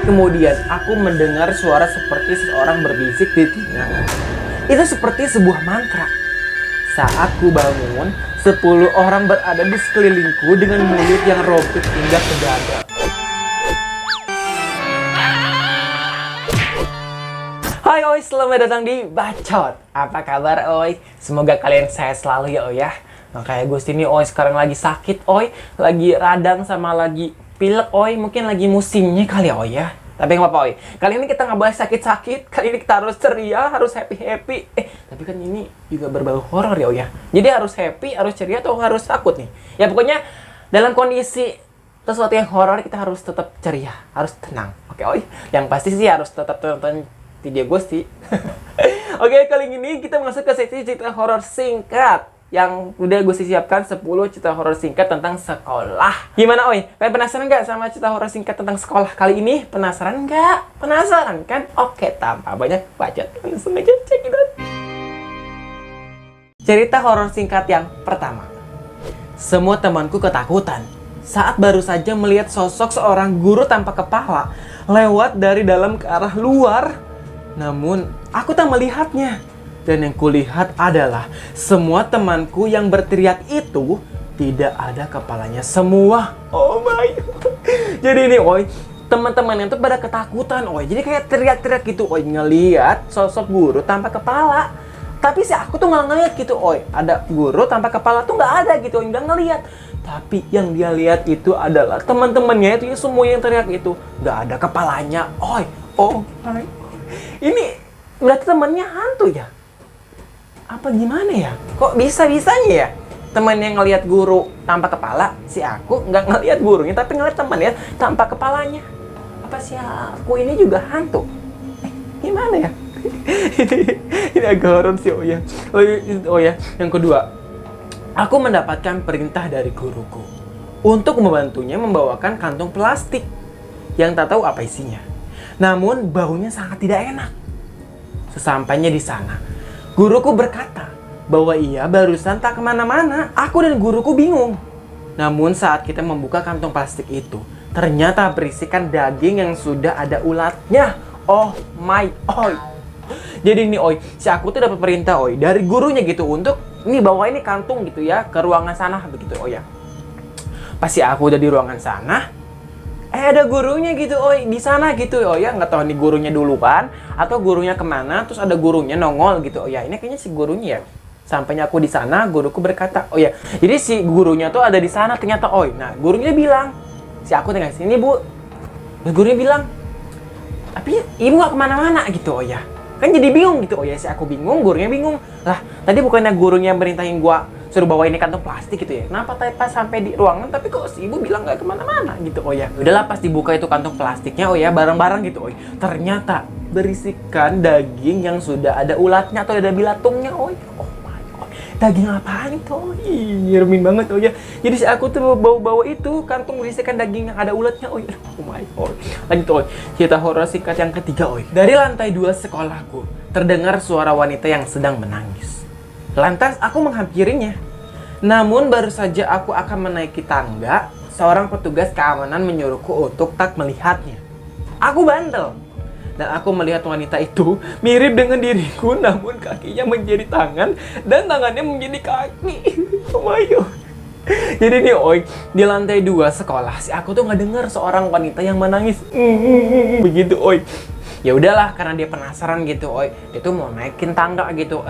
Kemudian aku mendengar suara seperti seseorang berbisik di telinga. Itu seperti sebuah mantra. Saat ku bangun, 10 orang berada di sekelilingku dengan mulut yang robek hingga ke dada. Hai oi, selamat datang di Bacot. Apa kabar oi? Semoga kalian sehat selalu ya oi ya. Nah, kayak Gusti ini oi sekarang lagi sakit oi, lagi radang sama lagi pilek oi, mungkin lagi musimnya kali ya oi ya. Tapi nggak apa-apa oi. Kali ini kita nggak boleh sakit-sakit, kali ini kita harus ceria, harus happy-happy. Tapi kan ini juga berbau horor ya oi ya. Jadi harus happy, harus ceria atau harus takut nih? Ya pokoknya dalam kondisi sesuatu yang horor kita harus tetap ceria, harus tenang. Oke oi. Yang pasti sih harus tetap tonton video Gusti. Oke, kali ini kita masuk ke sesi cerita horor singkat yang udah gue siapkan 10 cerita horor singkat tentang sekolah. Gimana oi? Kalian penasaran nggak sama cerita horor singkat tentang sekolah kali ini? Penasaran nggak? Penasaran kan? Oke, tanpa banyak bacot, langsung aja cek it out. Cerita horor singkat yang pertama. Semua temanku ketakutan saat baru saja melihat sosok seorang guru tanpa kepala lewat dari dalam ke arah luar. Namun, aku tak melihatnya. Dan yang kulihat adalah semua temanku yang berteriak itu tidak ada kepalanya semua. Oh my God. Jadi ini oi, teman-teman itu pada ketakutan oi. Jadi kayak teriak-teriak gitu oi, ngelihat sosok guru tanpa kepala. Tapi si aku tuh nggak ngeliat gitu oi. Ada guru tanpa kepala tuh nggak ada gitu oi, nggak ngeliat. Tapi yang dia lihat itu adalah teman-temannya itu semua yang teriak itu nggak ada kepalanya oi. Oh my God. Ini berarti temannya hantu ya? Apa gimana ya? Kok bisa-bisanya ya? Teman yang ngelihat guru tanpa kepala, si aku nggak ngelihat gurunya, tapi ngelihat temannya tanpa kepalanya. Apa si aku ini juga hantu? Gimana ya? Ini agak horor sih, oh ya. Oh ya, yang kedua. Aku mendapatkan perintah dari guruku untuk membantunya membawakan kantung plastik yang tak tahu apa isinya. Namun baunya sangat tidak enak. Sesampainya di sana, guruku berkata bahwa ia barusan tak kemana-mana. Aku dan guruku bingung. Namun saat kita membuka kantong plastik itu, ternyata berisikan daging yang sudah ada ulatnya. Oh my oi. Jadi ini oi, si aku tuh dapat perintah oi dari gurunya gitu untuk ini bawa ini kantung gitu ya ke ruangan sana begitu oh ya. Pas si aku udah di ruangan sana, ada gurunya gitu oi di sana gitu oh ya, nggak tahu nih gurunya duluan atau gurunya kemana, terus ada gurunya nongol gitu oh ya, ini kayaknya si gurunya ya. Sampainya aku di sana, guruku berkata oh ya, jadi si gurunya tuh ada di sana ternyata oi. Nah gurunya bilang, si aku tinggal sini bu. Nah, gurunya bilang, tapi ibu nggak kemana-mana gitu oh ya. Kan jadi bingung gitu oh ya, si aku bingung, gurunya bingung lah. Tadi bukannya gurunya merintahin gua suruh bawa ini kantong plastik gitu ya, kenapa tadi pas sampai di ruangan tapi kok si ibu bilang nggak kemana-mana gitu oh ya. Udahlah pas dibuka itu kantong plastiknya oh ya, bareng-bareng gitu oh ya, ternyata berisikan daging yang sudah ada ulatnya atau ada bilatungnya oh ya. Oh my God, daging apaan itu oh ya, nyeremin banget oh ya. Jadi si aku tuh bawa itu kantung berisikan daging yang ada ulatnya oh ya. Oh my God. Lanjut oh, cerita horor singkat yang ketiga oh ya. Dari lantai 2 sekolahku terdengar suara wanita yang sedang menangis. Lantas aku menghampirinya. Namun baru saja aku akan menaiki tangga, seorang petugas keamanan menyuruhku untuk tak melihatnya. Aku bandel. Dan aku melihat wanita itu mirip dengan diriku, namun kakinya menjadi tangan dan tangannya menjadi kaki. Oh my God. Jadi nih oi, di lantai 2 sekolah si aku tuh nggak dengar seorang wanita yang menangis. Begitu oi. Ya udahlah, karena dia penasaran gitu oi, dia tuh mau naikin tangga gitu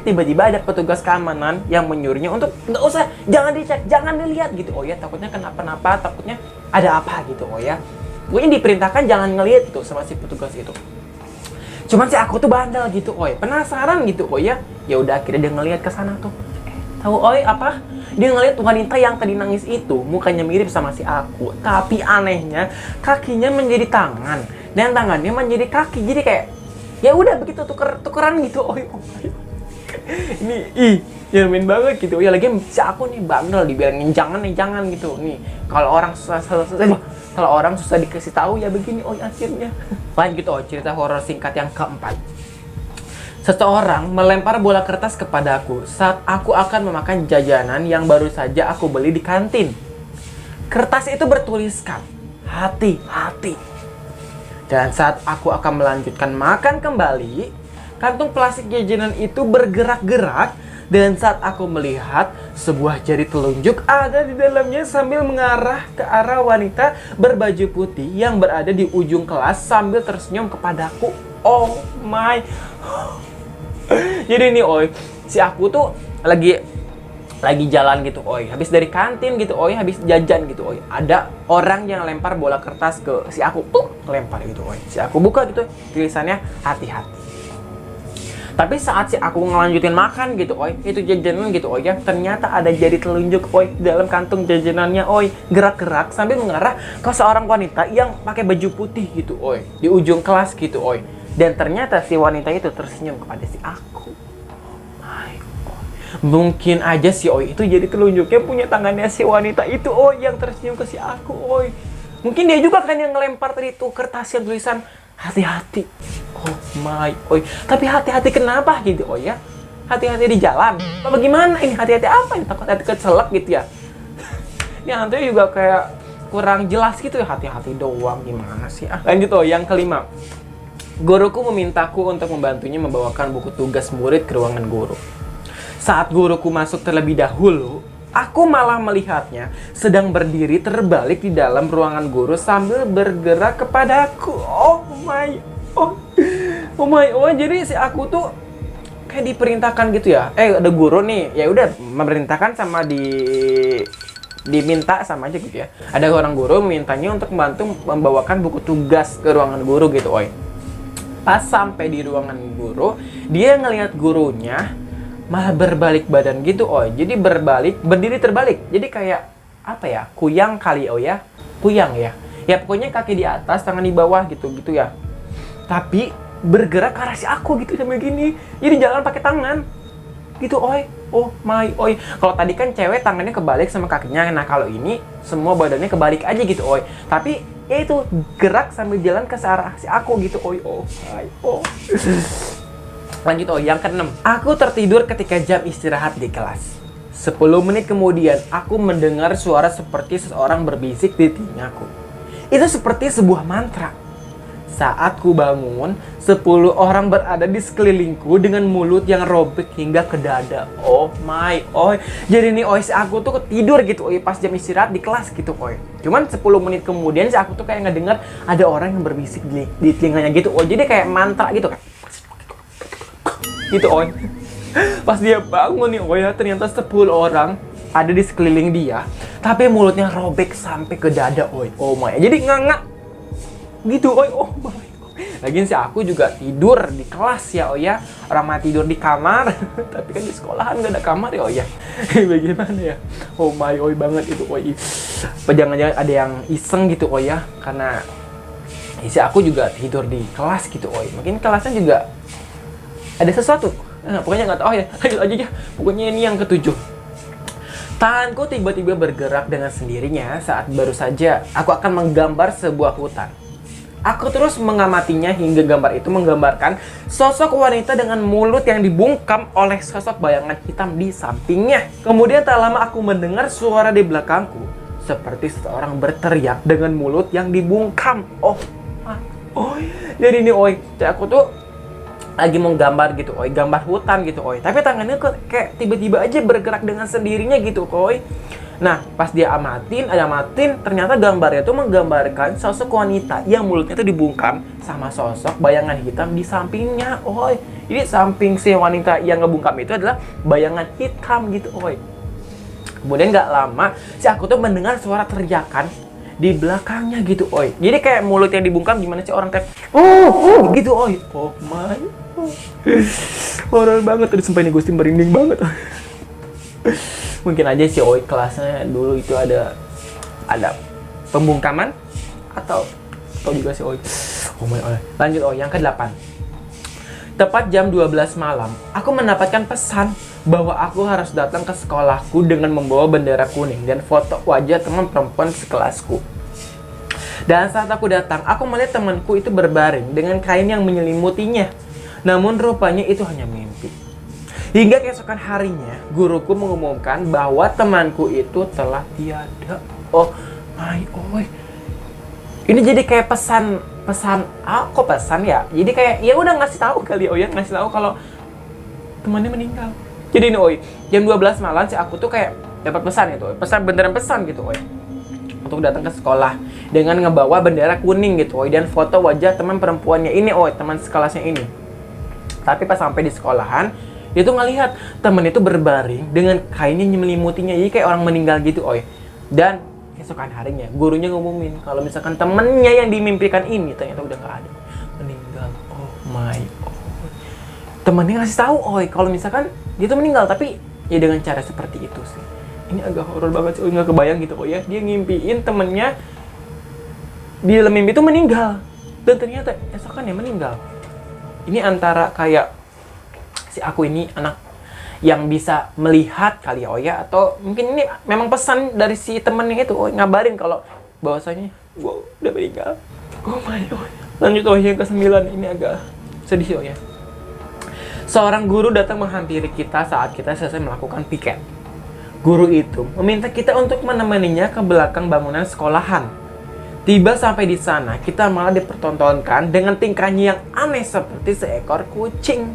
tiba-tiba ada petugas keamanan yang menyuruhnya untuk nggak usah, jangan dicek, jangan dilihat gitu oh ya, takutnya kenapa-napa, takutnya ada apa gitu oh ya. Pokoknya diperintahkan jangan ngelihat gitu sama si petugas itu. Cuman si aku tuh bandel gitu oi, penasaran gitu oh ya. Ya udah akhirnya dia ngelihat ke sana tuh. Tahu oi apa? Dia ngelihat wanita yang tadi nangis itu mukanya mirip sama si aku, tapi anehnya kakinya menjadi tangan dan tangannya menjadi kaki. Jadi kayak ya udah begitu tukeran gitu. Oh, ini nyeremin banget gitu. Ya lagi si aku nih bandel dibilangin jangan gitu. Nih kalau orang susah dikasih tahu ya begini oh akhirnya. Lanjut oh, cerita horor singkat yang keempat. Seseorang melempar bola kertas kepadaku saat aku akan memakan jajanan yang baru saja aku beli di kantin. Kertas itu bertuliskan hati-hati. Dan saat aku akan melanjutkan makan kembali, kantung plastik jajanan itu bergerak-gerak. Dan saat aku melihat, sebuah jari telunjuk ada di dalamnya sambil mengarah ke arah wanita berbaju putih yang berada di ujung kelas sambil tersenyum kepadaku. Oh my. Jadi nih oi, si aku tuh lagi jalan gitu oi, habis dari kantin gitu oi, habis jajan gitu oi, ada orang yang lempar bola kertas ke si aku, lempar gitu oi. Si aku buka gitu, tulisannya hati-hati. Tapi saat si aku ngelanjutin makan gitu oi, itu jajanan gitu oi ya, ternyata ada jari telunjuk oi di dalam kantung jajanannya oi, gerak-gerak sambil mengarah ke seorang wanita yang pakai baju putih gitu oi, di ujung kelas gitu oi. Dan ternyata si wanita itu tersenyum kepada si aku. Mungkin aja si oi itu jadi telunjuknya punya tangannya si wanita itu oi, yang tersenyum ke si aku oi. Mungkin dia juga kan yang ngelempar tadi tuh kertas yang tulisan hati-hati. Oh my oi. Tapi hati-hati kenapa gitu oi ya? Hati-hati di jalan apa gimana ini? Hati-hati apa ini? Takut hati keselak gitu ya? Ini hantunya juga kayak kurang jelas gitu ya, hati-hati doang gimana sih? Lanjut oi, yang kelima. Guruku memintaku untuk membantunya membawakan buku tugas murid ke ruangan guru. Saat guruku masuk terlebih dahulu, aku malah melihatnya sedang berdiri terbalik di dalam ruangan guru sambil bergerak kepadaku. Oh my. Oh, jadi si aku tuh kayak diperintahkan gitu ya. Ada guru nih, ya udah memerintahkan sama diminta sama aja gitu ya. Ada orang guru memintanya untuk membantu membawakan buku tugas ke ruangan guru gitu, oi. Pas sampai di ruangan guru, dia ngelihat gurunya malah berbalik badan gitu, oi. Jadi berdiri terbalik. Jadi kayak apa ya? Kuyang kali, oh ya. Kuyang ya. Ya pokoknya kaki di atas, tangan di bawah gitu ya. Tapi bergerak ke arah si aku gitu sambil gini. Jadi jalan pakai tangan. Gitu, oi. Oh my, oi. Kalau tadi kan cewek tangannya kebalik sama kakinya. Nah, kalau ini semua badannya kebalik aja gitu, oi. Tapi ya itu gerak sambil jalan ke arah si aku gitu, oi. Oh my, oh. Lanjut, oi. Yang keenam. Aku tertidur ketika jam istirahat di kelas. 10 menit kemudian, aku mendengar suara seperti seseorang berbisik di telingaku. Itu seperti sebuah mantra. Saat ku bangun, 10 orang berada di sekelilingku dengan mulut yang robek hingga ke dada. Oh my, oi. Jadi nih, oi, si aku tuh tidur gitu, oi, pas jam istirahat di kelas gitu, oi. Cuman 10 menit kemudian, si aku tuh kayak ngedengar ada orang yang berbisik di telinganya gitu, oi. Jadi kayak mantra gitu, kayak gitu, oi. Pas dia bangun nih, oi, ternyata 10 orang ada di sekeliling dia, tapi mulutnya robek sampai ke dada, oi. Oh my, jadi nganga gitu, oi. Oh my. Lagian sih aku juga tidur di kelas ya, oh ya. Orang mah tidur di kamar, tapi kan di sekolahan gak ada kamar ya, oh ya. Bagaimana ya? Oh my, oi banget itu, oi. Jangan-jangan ada yang iseng gitu, oh ya. Karena isi aku juga tidur di kelas gitu, oi. Mungkin kelasnya juga ada sesuatu. Pokoknya nggak tahu ya. Lanjut aja ya. Pokoknya ini yang ketujuh. Tanganku tiba-tiba bergerak dengan sendirinya saat baru saja aku akan menggambar sebuah hutan. Aku terus mengamatinya hingga gambar itu menggambarkan sosok wanita dengan mulut yang dibungkam oleh sosok bayangan hitam di sampingnya. Kemudian tak lama aku mendengar suara di belakangku seperti seseorang berteriak dengan mulut yang dibungkam. Oh, jadi ini, oi, aku tuh lagi mau gambar gitu, oi, gambar hutan gitu, oi. Tapi tangannya kok kayak tiba-tiba aja bergerak dengan sendirinya gitu, oi. Nah, pas dia amatin, ternyata gambarnya tuh menggambarkan sosok wanita yang mulutnya tuh dibungkam sama sosok bayangan hitam di sampingnya, oi. Jadi samping si wanita yang ngebungkam itu adalah bayangan hitam gitu, oi. Kemudian nggak lama, si aku tuh mendengar suara teriakan di belakangnya gitu, oi. Jadi kayak mulut yang dibungkam gimana sih orang kayak gitu, oi. Oh my. Horor banget tadi, sumpah ini Gusti merinding banget. Mungkin aja sih, oi, kelasnya dulu itu ada pembungkaman atau juga sih, oi. Oh my, oi. Lanjut, oi, yang ke-8. Tepat jam 12 malam, aku mendapatkan pesan bahwa aku harus datang ke sekolahku dengan membawa bendera kuning dan foto wajah teman perempuan sekelasku. Dan saat aku datang, aku melihat temanku itu berbaring dengan kain yang menyelimutinya. Namun rupanya itu hanya mimpi. Hingga keesokan harinya, guruku mengumumkan bahwa temanku itu telah tiada. Oh my, oi. Ini jadi kayak pesan pesan, kok pesan ya? Jadi kayak ya udah ngasih tahu kali ya, ngasih tahu kalau temannya meninggal. Jadi nih jam 12 malam si aku tuh kayak dapat pesan itu, beneran pesan gitu untuk datang ke sekolah dengan ngebawa bendera kuning gitu dan foto wajah teman perempuannya ini teman sekelasnya ini. Tapi pas sampai di sekolahan dia tuh ngelihat temen itu berbaring dengan kainnya menyelimutinya, jadi kayak orang meninggal gitu dan keesokan harinya gurunya ngumumin kalau misalkan temennya yang dimimpikan ini ternyata udah nggak ada, meninggal. Oh my god. Temennya ngasih tahu kalau misalkan dia tuh meninggal, tapi ya dengan cara seperti itu sih. Ini agak horor banget sih, nggak kebayang gitu dia ngimpiin temennya di dalam mimpi itu meninggal dan ternyata esokannya meninggal. Ini antara kayak si aku ini anak yang bisa melihat kali ya atau mungkin ini memang pesan dari si temennya itu ngabarin kalau bahwasanya gua udah meninggal. Oh my god. Lanjut yang ke-9, ini agak sedih ya. Seorang guru datang menghampiri kita saat kita selesai melakukan piket. Guru itu meminta kita untuk menemaninya ke belakang bangunan sekolahan. Tiba sampai di sana, kita malah dipertontonkan dengan tingkahnya yang aneh seperti seekor kucing.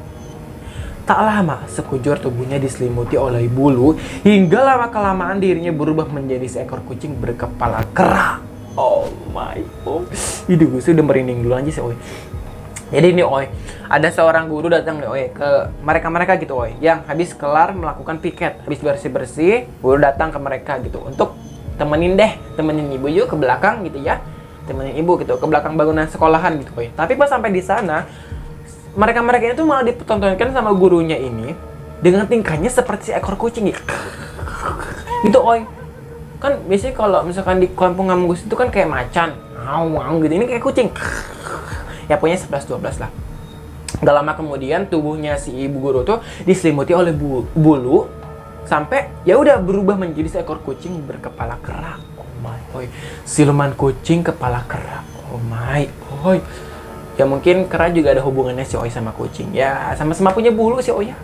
Tak lama, sekujur tubuhnya diselimuti oleh bulu, hingga lama-kelamaan dirinya berubah menjadi seekor kucing berkepala kera. Oh my god. Hidup gue udah merinding dulu aja sih, Jadi ini ada seorang guru datang nih ke mereka gitu yang habis kelar melakukan piket, habis bersih-bersih, guru datang ke mereka gitu untuk temenin ibu yuk ke belakang gitu ya. Temenin ibu gitu ke belakang bangunan sekolahan gitu Tapi pas sampai di sana, mereka itu malah dipertontonkan sama gurunya ini dengan tingkahnya seperti seekor kucing gitu. Gitu Kan biasanya kalau misalkan di kampung Ngambus itu kan kayak macan, gitu. Ini kayak kucing. Ya punya 11-12 lah. Gak lama kemudian tubuhnya si ibu guru tuh diselimuti oleh bulu sampai ya udah berubah menjadi seekor kucing berkepala kera. Oh my boy. Siluman kucing kepala kera. Oh my boy. Ya mungkin kera juga ada hubungannya si sama kucing. Ya sama-sama punya bulu si ya.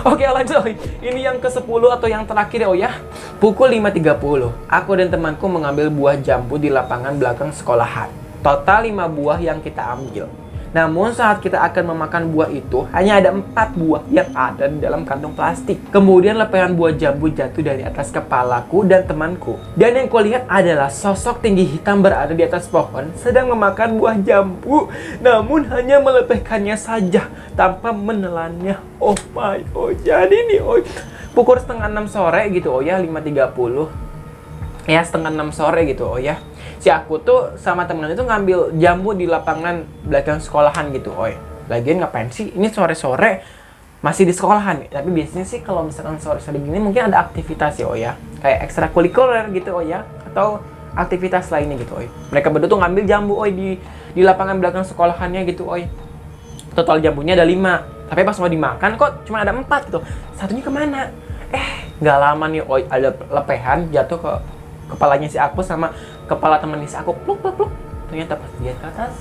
Oke lanjut Ini yang ke-10 atau yang terakhir ya. Pukul 5.30 aku dan temanku mengambil buah jambu di lapangan belakang sekolahan. Total 5 buah yang kita ambil. Namun saat kita akan memakan buah itu, hanya ada 4 buah yang ada di dalam kantong plastik. Kemudian lepehan buah jambu jatuh dari atas kepalaku dan temanku. Dan yang kulihat adalah sosok tinggi hitam berada di atas pohon sedang memakan buah jambu. Namun hanya melepehkannya saja tanpa menelannya. Oh my god. Jadi nih pukul setengah 6 sore gitu 5.30. Ya setengah 6 sore gitu si aku tuh sama temen itu ngambil jambu di lapangan belakang sekolahan gitu lagian ngapain sih ini sore-sore masih di sekolahan tapi biasanya sih kalau misalkan sore-sore gini mungkin ada aktivitas ya kayak ekstrakurikuler gitu atau aktivitas lainnya gitu mereka berdua tuh ngambil jambu di lapangan belakang sekolahannya gitu total jambunya ada 5 tapi pas mau dimakan kok cuma ada 4 gitu satunya kemana nggak lama nih ada lepehan jatuh ke kepalanya si aku sama kepala temennya si aku pluk. Ternyata pas dia ke atas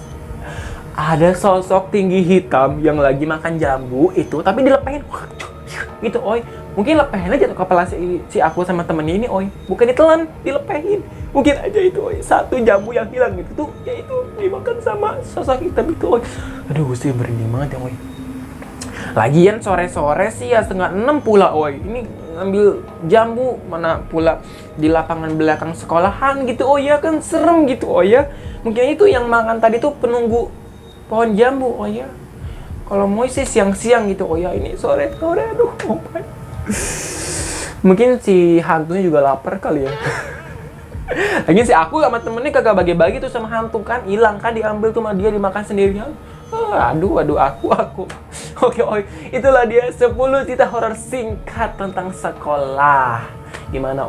ada sosok tinggi hitam yang lagi makan jambu itu tapi dilepehin gitu mungkin lepehinnya jatuh ke kepala si aku sama temennya ini bukan ditelan, dilepehin. Mungkin aja itu satu jambu yang hilang gitu tuh yaitu dimakan sama sosok hitam itu aduh gusti merinding banget ya lagian sore-sore sih ya setengah 6 pula ini ngambil jambu mana pula di lapangan belakang sekolahan gitu kan serem gitu mungkin itu yang makan tadi tuh penunggu pohon jambu kalau mau sih siang-siang gitu ini sore-sore aduh mungkin si hantunya juga lapar kali ya lagi si aku sama temennya kagak bagi-bagi tuh sama hantu kan hilang kan diambil tuh sama dia dimakan sendirian aduh aku Oke, itulah dia 10 cerita horor singkat tentang sekolah. Gimana,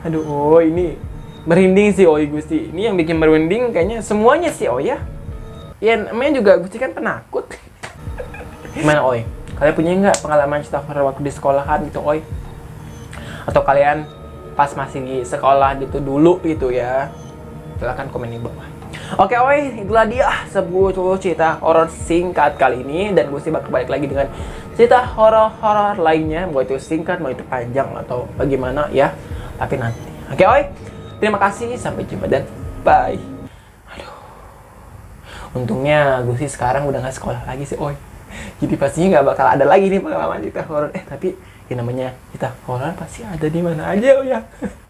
Aduh, ini merinding sih, Gusti. Ini yang bikin merinding kayaknya semuanya sih, ya. Ya, namanya juga Gusti kan penakut. Gimana, Kalian punya nggak pengalaman cerita horor waktu di sekolahan gitu, Atau kalian pas masih di sekolah gitu dulu gitu ya? Silahkan komen di bawah. Oke, itulah dia sebuah cerita horor singkat kali ini dan gue sih bakal balik lagi dengan cerita horor lainnya, mau itu singkat, mau itu panjang atau bagaimana ya. Tapi nanti. Oke, terima kasih, sampai jumpa dan bye. Aduh. Untungnya gue sih sekarang udah nggak sekolah lagi sih, oi. Jadi pastinya nggak bakal ada lagi nih pengalaman cerita horor. Tapi yang namanya cerita horor pasti ada di mana aja, oh ya.